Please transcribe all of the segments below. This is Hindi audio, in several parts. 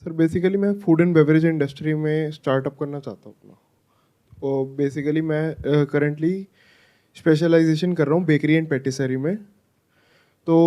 सर बेसिकली मैं फूड एंड बेवरेज इंडस्ट्री में स्टार्टअप करना चाहता हूँ अपना। और बेसिकली मैं करंटली स्पेशलाइजेशन कर रहा हूँ बेकरी एंड पेटिसरी में। तो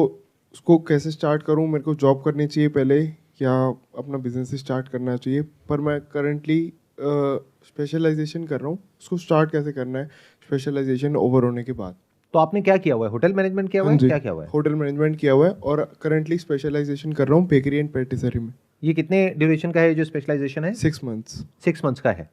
उसको कैसे स्टार्ट करूँ, मेरे को जॉब करनी चाहिए पहले या अपना बिजनेस स्टार्ट करना चाहिए? पर मैं करंटली स्पेशलाइजेशन कर रहा हूँ, उसको स्टार्ट कैसे करना है स्पेशलाइजेशन ओवर होने के बाद? तो आपने क्या किया हुआ है? होटल मैनेजमेंट किया हुआ हाँ है? जी, क्या किया हुआ है? होटल मैनेजमेंट किया हुआ है और करंटली स्पेशलाइजेशन कर रहा हूँ बेकरी एंड पेटिसरी में। ये कितने ड्यूरेशन का है जो स्पेशलाइजेशन है? 6 मंथ्स। 6 मंथ्स का है।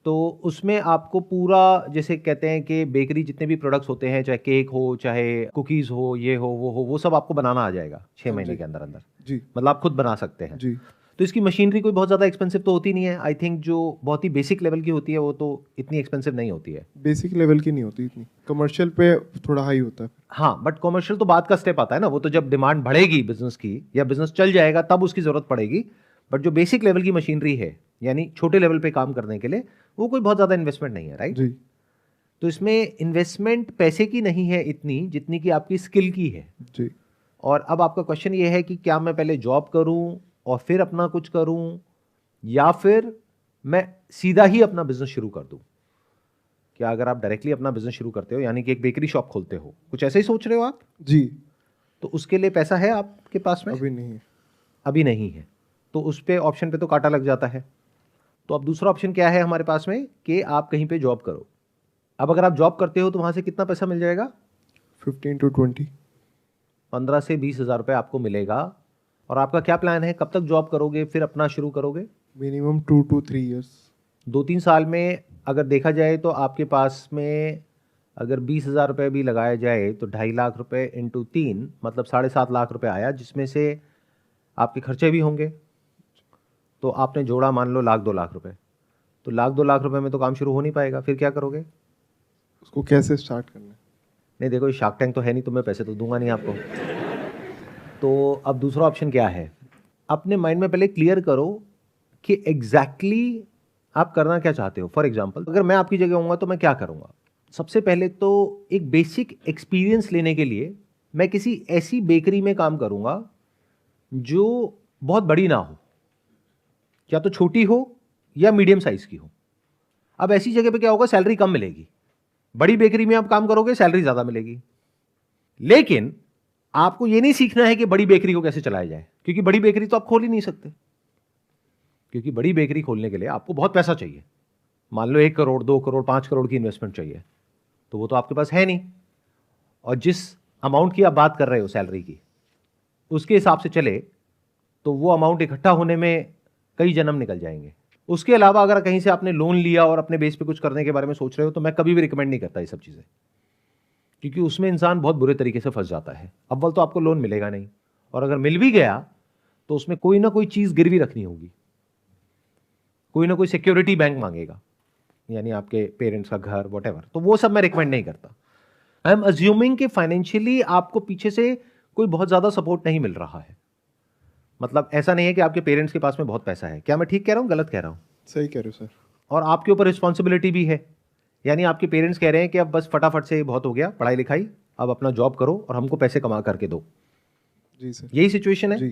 तो उसमें आपको पूरा, जैसे कहते हैं कि बेकरी जितने भी प्रोडक्ट्स होते हैं, चाहे केक हो, चाहे कुकीज़ हो, ये हो, वो सब आपको बनाना आ जाएगा 6 महीने हाँ जी। के अंदर अंदर। जी मतलब आप खुद बना सकते हैं। जी। तो इसकी मशीनरी कोई बहुत ज़्यादा एक्सपेंसिव तो होती नहीं है। आई थिंक जो बहुत ही बेसिक लेवल की होती है वो तो इतनी एक्सपेंसिव नहीं होती है। बेसिक लेवल की नहीं होती इतनी, कमर्शियल पे थोड़ा हाई होता है। हाँ, बट कॉमर्शियल तो बाद का स्टेप आता है ना, वो तो जब डिमांड बढ़ेगी बिजनेस की या बिजनेस चल जाएगा तब उसकी ज़रूरत पड़ेगी। बट जो बेसिक लेवल की मशीनरी है, यानी छोटे लेवल पे काम करने के लिए, वो कोई बहुत ज़्यादा इन्वेस्टमेंट नहीं है, राइट? जी तो इसमें इन्वेस्टमेंट पैसे की नहीं है इतनी जितनी कि आपकी स्किल की है। जी। और अब आपका क्वेश्चन ये है कि क्या मैं पहले जॉब करूं और फिर अपना कुछ करूं, या फिर मैं सीधा ही अपना बिजनेस शुरू कर दूं? क्या अगर आप डायरेक्टली अपना बिजनेस शुरू करते हो, यानी कि एक बेकरी शॉप खोलते हो, कुछ ऐसे ही सोच रहे हो आप, जी। तो उसके लिए पैसा है आपके पास में? अभी नहीं है। अभी नहीं है। तो उस पे ऑप्शन पे तो कांटा लग जाता है। तो अब दूसरा ऑप्शन क्या है हमारे पास में कि आप कहीं पे जॉब करो। अब अगर आप जॉब करते हो तो वहां से कितना पैसा मिल जाएगा? 15 to 20। 15 से 20 हज़ार रुपये आपको मिलेगा। और आपका क्या प्लान है, कब तक जॉब करोगे फिर अपना शुरू करोगे? Minimum 2 to 3 years। 2-3 साल में अगर देखा जाए तो आपके पास में अगर 20 हज़ार रुपये भी लगाया जाए तो 2.5 लाख रुपए इंटू 3 मतलब 7.5 लाख रुपए आया, जिसमें से आपके खर्चे भी होंगे। तो आपने जोड़ा मान लो 1-2 लाख रुपए। तो 1-2 लाख रुपए में तो काम शुरू हो नहीं पाएगा, फिर क्या करोगे? उसको कैसे स्टार्ट करना है? नहीं देखो, ये शार्क टैंक तो है नहीं, तो मैं पैसे तो दूंगा नहीं आपको। तो अब दूसरा ऑप्शन क्या है? अपने माइंड में पहले क्लियर करो कि एग्जैक्टली आप करना क्या चाहते हो। फॉर एग्जाम्पल, अगर मैं आपकी जगह होऊंगा तो मैं क्या करूंगा? सबसे पहले तो एक बेसिक एक्सपीरियंस लेने के लिए मैं किसी ऐसी बेकरी में काम करूंगा जो बहुत बड़ी ना हो, या तो छोटी हो या मीडियम साइज की हो। अब ऐसी जगह पे क्या होगा, सैलरी कम मिलेगी। बड़ी बेकरी में आप काम करोगे, सैलरी ज्यादा मिलेगी। लेकिन आपको यह नहीं सीखना है कि बड़ी बेकरी को कैसे चलाया जाए, क्योंकि बड़ी बेकरी तो आप खोल ही नहीं सकते। क्योंकि बड़ी बेकरी खोलने के लिए आपको बहुत पैसा चाहिए। मान लो 1 करोड़, 2 करोड़, 5 करोड़ की इन्वेस्टमेंट चाहिए, तो वो तो आपके पास है नहीं। और जिस अमाउंट की आप बात कर रहे हो सैलरी की, उसके हिसाब से चले तो वो अमाउंट इकट्ठा होने में कई जन्म निकल जाएंगे। उसके अलावा अगर कहीं से आपने लोन लिया और अपने बेस पे कुछ करने के बारे में सोच रहे हो, तो मैं कभी भी रिकमेंड नहीं करता ये सब चीज़ें, क्योंकि उसमें इंसान बहुत बुरे तरीके से फंस जाता है। अव्वल तो आपको लोन मिलेगा नहीं, और अगर मिल भी गया तो उसमें कोई ना कोई चीज़ गिरवी रखनी होगी, कोई ना कोई सिक्योरिटी बैंक मांगेगा, यानी आपके पेरेंट्स का घर, वॉटेवर। तो वो सब मैं रिकमेंड नहीं करता। आई एम अज्यूमिंग कि फाइनेंशियली आपको पीछे से कोई बहुत ज़्यादा सपोर्ट नहीं मिल रहा है। मतलब ऐसा नहीं है कि आपके पेरेंट्स के पास में बहुत पैसा है। क्या मैं ठीक कह रहा हूँ, गलत कह रहा हूँ? सही कह रहे हो सर। और आपके ऊपर रिस्पॉन्सिबिलिटी भी है, यानी आपके पेरेंट्स कह रहे हैं कि अब बस फटाफट से बहुत हो गया पढ़ाई लिखाई, अब अपना जॉब करो और हमको पैसे कमा करके दो। जी सर। यही सिचुएशन है। जी।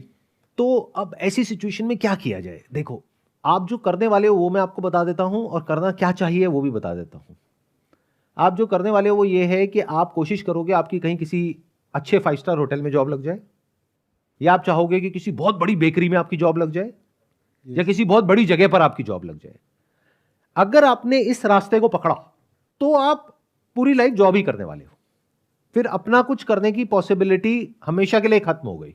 तो अब ऐसी सिचुएशन में क्या किया जाए? देखो, आप जो करने वाले हो वो मैं आपको बता देता हूं, और करना क्या चाहिए वो भी बता देता हूं। आप जो करने वाले हो वो ये है कि आप कोशिश करोगे आपकी कहीं किसी अच्छे 5 स्टार होटल में जॉब लग जाए, या आप चाहोगे कि किसी बहुत बड़ी बेकरी में आपकी जॉब लग जाए, या किसी बहुत बड़ी जगह पर आपकी जॉब लग जाए। अगर आपने इस रास्ते को पकड़ा तो आप पूरी लाइफ जॉब ही करने वाले हो। फिर अपना कुछ करने की पॉसिबिलिटी हमेशा के लिए खत्म हो गई।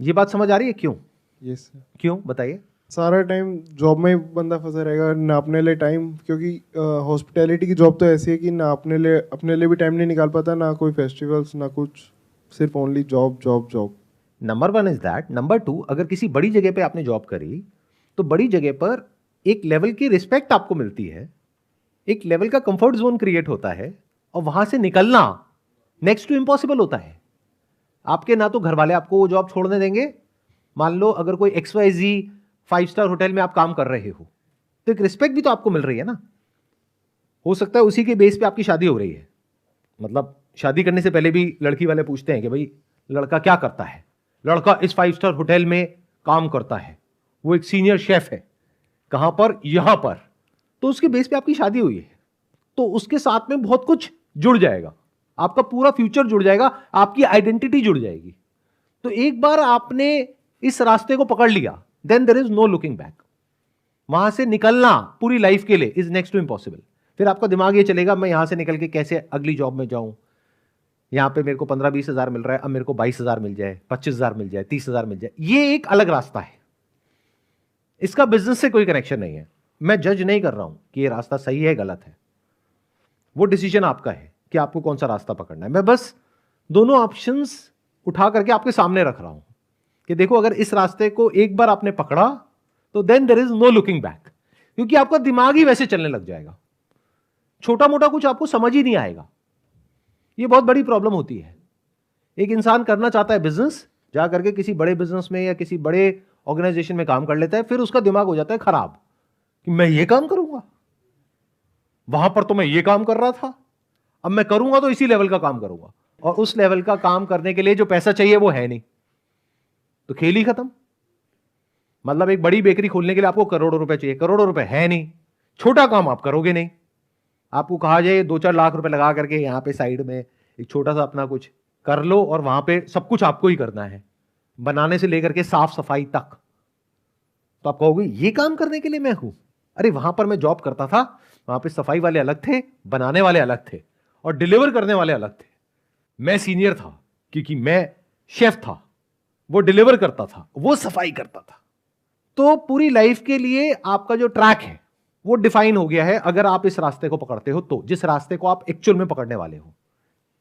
ये बात समझ आ रही है? क्यों? Yes sir. क्यों बताइए। सारा टाइम जॉब में ही बंदा फंसा रहेगा, ना अपने लिए टाइम, क्योंकि हॉस्पिटैलिटी की जॉब तो ऐसी है कि ना अपने लिए भी टाइम नहीं निकाल पाता, ना कोई फेस्टिवल्स, ना कुछ, सिर्फ only job job job. Number 1 is that. Number 2, अगर किसी बड़ी जगह पे आपने जॉब करी तो बड़ी जगह पर एक लेवल की रिस्पेक्ट आपको मिलती है, एक लेवल का कंफर्ट जोन क्रिएट होता है, और वहां से निकलना नेक्स्ट टू इम्पॉसिबल होता है। आपके ना तो घर वाले आपको वो जॉब छोड़ने देंगे। मान लो अगर कोई XYZ 5 स्टार होटल में आप काम कर रहे हो, तो एक रिस्पेक्ट भी तो आपको मिल रही है ना। हो सकता है उसी के बेस पे आपकी शादी हो रही है। मतलब शादी करने से पहले भी लड़की वाले पूछते हैं कि भाई लड़का क्या करता है, लड़का इस 5 स्टार होटल में काम करता है, वो एक सीनियर शेफ है, कहां पर, यहां पर, तो उसके बेस पे आपकी शादी हुई है, तो उसके साथ में बहुत कुछ जुड़ जाएगा, आपका पूरा फ्यूचर जुड़ जाएगा, आपकी आइडेंटिटी जुड़ जाएगी। तो एक बार आपने इस रास्ते को पकड़ लिया, then there is no looking back. वहां से निकलना पूरी लाइफ के लिए इज नेक्स्ट टू इम्पॉसिबल। फिर आपका दिमाग ये चलेगा मैं यहां से निकल के कैसे अगली जॉब में जाऊं, यहां पे मेरे को 15-20 हज़ार मिल रहा है, अब मेरे को 22 हज़ार मिल जाए, 25 हज़ार मिल जाए, 30 हज़ार मिल जाए। ये एक अलग रास्ता है, इसका बिजनेस से कोई कनेक्शन नहीं है। मैं जज नहीं कर रहा हूं कि ये रास्ता सही है गलत है, वो डिसीजन आपका है कि आपको कौन सा रास्ता पकड़ना है। मैं बस दोनों ऑप्शंस उठा करके आपके सामने रख रहा हूं कि देखो अगर इस रास्ते को एक बार आपने पकड़ा तो then there is no looking back, क्योंकि आपका दिमाग ही वैसे चलने लग जाएगा, छोटा मोटा कुछ आपको समझ ही नहीं आएगा। ये बहुत बड़ी प्रॉब्लम होती है। एक इंसान करना चाहता है बिजनेस, जा करके किसी बड़े बिजनेस में या किसी बड़े ऑर्गेनाइजेशन में काम कर लेता है, फिर उसका दिमाग हो जाता है खराब कि मैं ये काम करूंगा, वहां पर तो मैं ये काम कर रहा था, अब मैं करूंगा तो इसी लेवल का काम करूंगा, और उस लेवल का काम करने के लिए जो पैसा चाहिए वो है नहीं, तो खेल ही खत्म। मतलब एक बड़ी बेकरी खोलने के लिए आपको करोड़ों रुपए चाहिए, करोड़ों रुपए है नहीं, छोटा काम आप करोगे नहीं। आपको कहा जाए 2-4 लाख रुपए लगा करके यहां पे साइड में एक छोटा सा अपना कुछ कर लो, और वहां पे सब कुछ आपको ही करना है, बनाने से लेकर के साफ सफाई तक, तो आप कहोगे ये काम करने के लिए मैं हूं। अरे वहां पर मैं जॉब करता था, वहां पे सफाई वाले अलग थे, बनाने वाले अलग थे, और डिलीवर करने वाले अलग थे। मैं सीनियर था क्योंकि मैं शेफ था, वो डिलीवर करता था, वो सफाई करता था। तो पूरी लाइफ के लिए आपका जो ट्रैक है वो डिफाइन हो गया है अगर आप इस रास्ते को पकड़ते हो, तो जिस रास्ते को आप एक्चुअल में पकड़ने वाले हो।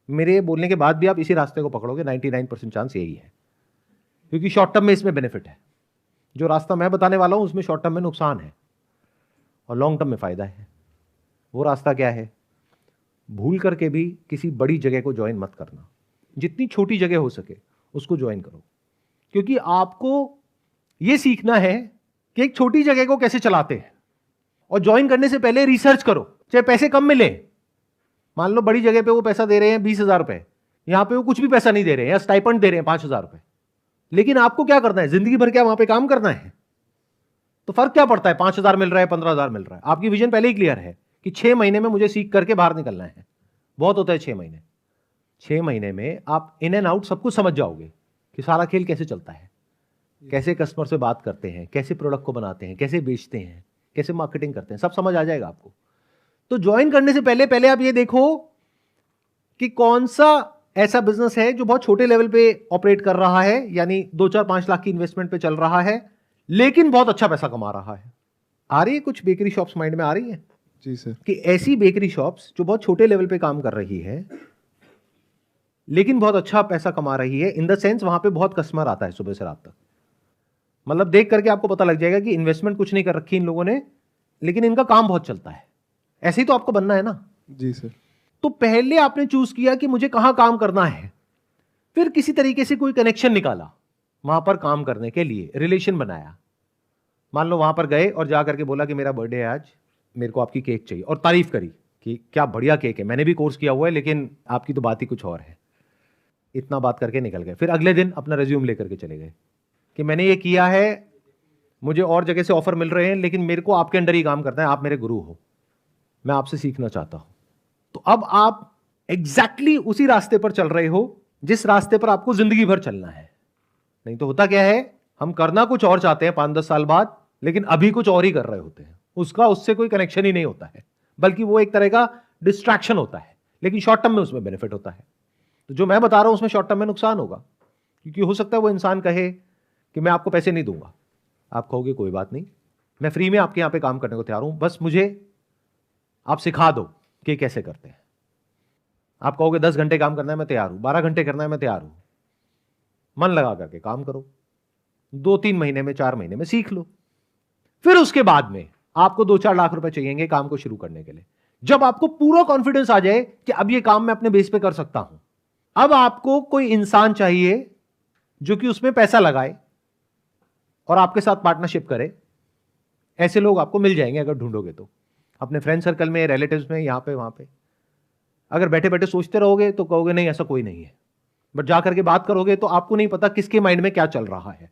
मेरे बोलने के बाद भी आप इसी रास्ते को पकड़ोगे, 99% चांस यही है, क्योंकि शॉर्ट टर्म में इसमें बेनिफिट है। जो रास्ता मैं बताने वाला हूं उसमें शॉर्ट टर्म में नुकसान है और लॉन्ग टर्म में फायदा है। वो रास्ता क्या है? भूल करके भी किसी बड़ी जगह को ज्वाइन मत करना, जितनी छोटी जगह हो सके उसको ज्वाइन करो, क्योंकि आपको यह सीखना है कि एक छोटी जगह को कैसे चलाते हैं, और ज्वाइन करने से पहले रिसर्च करो, चाहे पैसे कम मिले। मान लो बड़ी जगह पे वो पैसा दे रहे हैं 20,000 रुपए, यहां पे वो कुछ भी पैसा नहीं दे रहे हैं, या स्टाइपेंड दे रहे हैं 5,000 रुपए, लेकिन आपको क्या करना है? जिंदगी भर क्या वहां पे काम करना है? तो फर्क क्या पड़ता है 5,000 मिल रहा है 15,000 मिल रहा है? आपकी विजन पहले ही क्लियर है कि 6 महीने में मुझे सीख करके बाहर निकलना है। बहुत होता है 6 महीने, 6 महीने में आप इन एंड आउट सब कुछ समझ जाओगे कि सारा खेल कैसे चलता है, कैसे कस्टमर से बात करते हैं, कैसे प्रोडक्ट को बनाते हैं, कैसे बेचते हैं, कैसे मार्केटिंग करते हैं, सब समझ आ जाएगा आपको। तो ज्वाइन करने से पहले पहले आप ये देखो कि कौन सा ऐसा बिजनेस है जो बहुत छोटे लेवल पे ऑपरेट कर रहा है, यानी 2-4-5 लाख की इन्वेस्टमेंट पे चल रहा है, लेकिन बहुत अच्छा पैसा कमा रहा है। आ रही है कुछ बेकरी शॉप्स माइंड में आ रही है? जी सर। कि ऐसी बेकरी शॉप्स जो बहुत छोटे लेवल पे काम कर रही है लेकिन बहुत अच्छा पैसा कमा रही है, इन द सेंस वहां पे बहुत कस्टमर आता है सुबह से रात तक। मतलब देख करके आपको पता लग जाएगा कि इन्वेस्टमेंट कुछ नहीं कर रखी इन लोगों ने, लेकिन इनका काम बहुत चलता है। ऐसे ही तो आपको बनना है ना? जी सर। तो पहले आपने चूज किया कि मुझे कहां काम करना है, फिर किसी तरीके से कोई कनेक्शन निकाला वहां पर काम करने के लिए, रिलेशन बनाया। मान लो वहां पर गए और जाकर के बोला कि मेरा बर्थडे है आज, मेरे को आपकी केक चाहिए, और तारीफ करी कि क्या बढ़िया केक है, मैंने भी कोर्स किया हुआ है लेकिन आपकी तो बात ही कुछ और है। इतना बात करके निकल गए। फिर अगले दिन अपना रिज्यूम लेकर के चले गए कि मैंने ये किया है, मुझे और जगह से ऑफर मिल रहे हैं, लेकिन मेरे को आपके अंडर ही काम करना है, आप मेरे गुरु हो, मैं आपसे सीखना चाहता हूं। तो अब आप एग्जैक्टली उसी रास्ते पर चल रहे हो जिस रास्ते पर आपको जिंदगी भर चलना है। नहीं तो होता क्या है, हम करना कुछ और चाहते हैं 5-10 साल बाद, लेकिन अभी कुछ और ही कर रहे होते हैं, उसका उससे कोई कनेक्शन ही नहीं होता है, बल्कि वो एक तरह का डिस्ट्रैक्शन होता है, लेकिन शॉर्ट टर्म में उसमें बेनिफिट होता है। तो जो मैं बता रहा हूं उसमें शॉर्ट टर्म में नुकसान होगा, क्योंकि हो सकता है वो इंसान कहे कि मैं आपको पैसे नहीं दूंगा। आप कहोगे कोई बात नहीं, मैं फ्री में आपके यहां पे काम करने को तैयार हूं, बस मुझे आप सिखा दो कि कैसे करते हैं। आप कहोगे 10 घंटे काम करना है, मैं तैयार हूं, 12 घंटे करना है, मैं तैयार हूं। मन लगा करके काम करो, 2-3 महीने में, 4 महीने में सीख लो। फिर उसके बाद में आपको 2-4 लाख रुपए चाहिएंगे काम को शुरू करने के लिए। जब आपको पूरा कॉन्फिडेंस आ जाए कि अब ये काम मैं अपने बेस पे कर सकता हूं, अब आपको कोई इंसान चाहिए जो कि उसमें पैसा लगाए और आपके साथ पार्टनरशिप करे। ऐसे लोग आपको मिल जाएंगे अगर ढूंढोगे तो, अपने फ्रेंड सर्कल में, रिलेटिव्स में, यहां पे वहां पे। अगर बैठे बैठे सोचते रहोगे तो कहोगे नहीं ऐसा कोई नहीं है, बट जाकर के बात करोगे तो आपको नहीं पता किसके माइंड में क्या चल रहा है।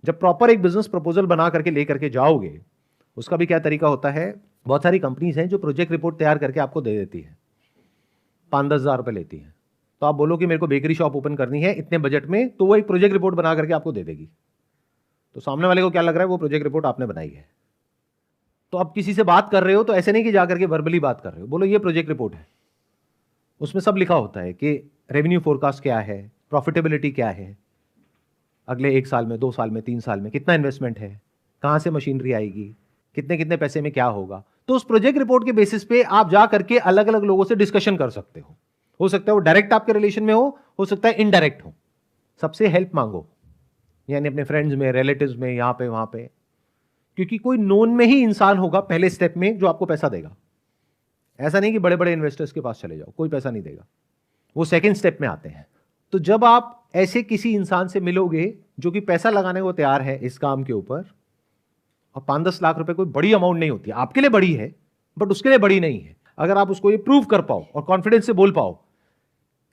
जब प्रॉपर एक बिजनेस प्रपोजल बना करके ले करके जाओगे, उसका भी क्या तरीका होता है, बहुत सारी कंपनीज हैं जो प्रोजेक्ट रिपोर्ट तैयार करके आपको दे देती है, 5-10 हज़ार रुपये लेती है। तो आप बोलो कि मेरे को बेकरी शॉप ओपन करनी है इतने बजट में, तो वो एक प्रोजेक्ट रिपोर्ट बना करके आपको दे देगी। तो सामने वाले को क्या लग रहा है, वो प्रोजेक्ट रिपोर्ट आपने बनाई है। तो आप किसी से बात कर रहे हो तो ऐसे नहीं कि जाकर के वर्बली बात कर रहे हो, बोलो ये प्रोजेक्ट रिपोर्ट है, उसमें सब लिखा होता है कि रेवेन्यू फोरकास्ट क्या है, प्रॉफिटेबिलिटी क्या है, अगले 1 साल में, 2 साल में, 3 साल में कितना इन्वेस्टमेंट है, कहां से मशीनरी आएगी, कितने कितने पैसे में क्या होगा। तो उस प्रोजेक्ट रिपोर्ट के बेसिस पे आप जा करके अलग अलग लोगों से डिस्कशन कर सकते हो सकता है वो डायरेक्ट आपके रिलेशन में हो सकता है इनडायरेक्ट हो। सबसे हेल्प मांगो, यानी अपने फ्रेंड्स में, रिलेटिव्स में, यहां पे वहां पे, क्योंकि कोई नोन में ही इंसान होगा पहले स्टेप में जो आपको पैसा देगा। ऐसा नहीं कि बड़े बड़े इन्वेस्टर्स के पास चले जाओ, कोई पैसा नहीं देगा, वो सेकंड स्टेप में आते हैं। तो जब आप ऐसे किसी इंसान से मिलोगे जो कि पैसा लगाने को तैयार है इस काम के ऊपर, और 5-10 लाख रुपए कोई बड़ी अमाउंट नहीं होती, आपके लिए बड़ी है बट उसके लिए बड़ी नहीं है। अगर आप उसको ये प्रूव कर पाओ और कॉन्फिडेंस से बोल पाओ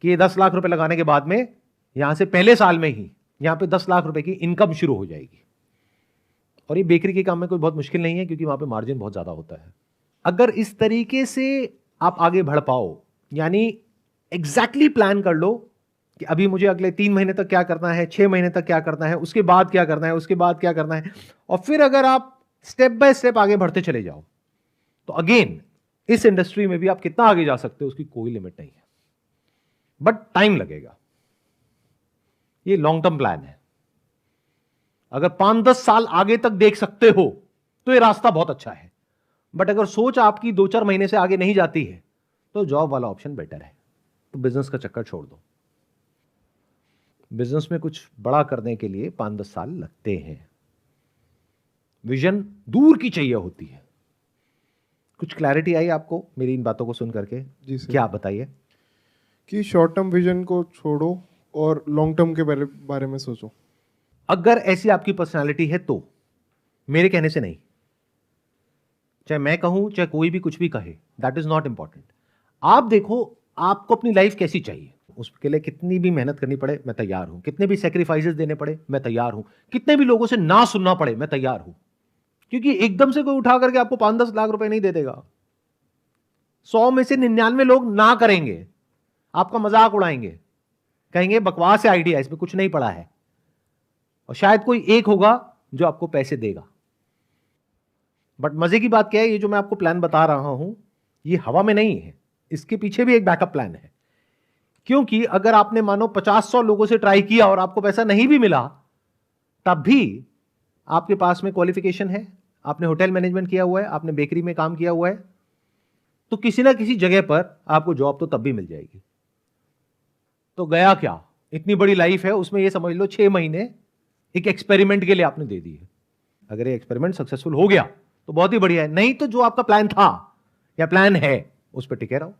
कि ये 10 लाख रुपए लगाने के बाद में यहां से पहले साल में ही यहां पे 10 लाख रुपए की इनकम शुरू हो जाएगी। और ये बेकरी के काम में कोई बहुत मुश्किल नहीं है, क्योंकि वहां पे मार्जिन बहुत ज्यादा होता है। अगर इस तरीके से आप आगे बढ़ पाओ, यानी एग्जैक्टली प्लान कर लो कि अभी मुझे अगले 3 महीने तक क्या करना है, 6 महीने तक क्या करना है, उसके बाद क्या करना है, उसके बाद क्या करना है, और फिर अगर आप स्टेप बाय स्टेप आगे बढ़ते चले जाओ, तो अगेन इस इंडस्ट्री में भी आप कितना आगे जा सकते हो उसकी कोई लिमिट नहीं है, बट टाइम लगेगा। ये लॉन्ग टर्म प्लान है। अगर 5-10 साल आगे तक देख सकते हो तो ये रास्ता बहुत अच्छा है, बट अगर सोच आपकी 2-4 महीने से आगे नहीं जाती है तो जॉब वाला ऑप्शन बेटर है। तो बिजनेस का चक्कर छोड़ दो। बिजनेस में कुछ बड़ा करने के लिए 5-10 साल लगते हैं, विजन दूर की चाहिए होती है। कुछ क्लैरिटी आई आपको मेरी इन बातों को सुन करके? जी सर। क्या बताइए? कि शॉर्ट टर्म विजन को छोड़ो और लॉन्ग टर्म के बारे में सोचो। अगर ऐसी आपकी पर्सनालिटी है तो, मेरे कहने से नहीं, चाहे मैं कहूं चाहे कोई भी कुछ भी कहे, दैट इज नॉट इंपॉर्टेंट। आप देखो आपको अपनी लाइफ कैसी चाहिए, उसके लिए कितनी भी मेहनत करनी पड़े मैं तैयार हूं, कितने भी सेक्रीफाइसेस देने पड़े मैं तैयार हूं, कितने भी लोगों से ना सुनना पड़े मैं तैयार हूं। क्योंकि एकदम से कोई उठा करके आपको 5-10 लाख रुपए नहीं दे देगा। 100 में से 99 लोग ना करेंगे, आपका मजाक उड़ाएंगे, कहेंगे बकवास है आइडिया, इसमें कुछ नहीं पड़ा है, और शायद कोई एक होगा जो आपको पैसे देगा। बट मजे की बात क्या है, ये जो मैं आपको प्लान बता रहा हूं ये हवा में नहीं है, इसके पीछे भी एक बैकअप प्लान है। क्योंकि अगर आपने मानो 50-100 लोगों से ट्राई किया और आपको पैसा नहीं भी मिला, तब भी आपके पास में क्वालिफिकेशन है, आपने होटल मैनेजमेंट किया हुआ है, आपने बेकरी में काम किया हुआ है, तो किसी ना किसी जगह पर आपको जॉब तो तब भी मिल जाएगी। तो गया क्या, इतनी बड़ी लाइफ है, उसमें ये समझ लो 6 महीने एक एक्सपेरिमेंट के लिए आपने दे दी है। अगर ये एक्सपेरिमेंट सक्सेसफुल हो गया तो बहुत ही बढ़िया है, नहीं तो जो आपका प्लान था या प्लान है उस पर टिके रहो।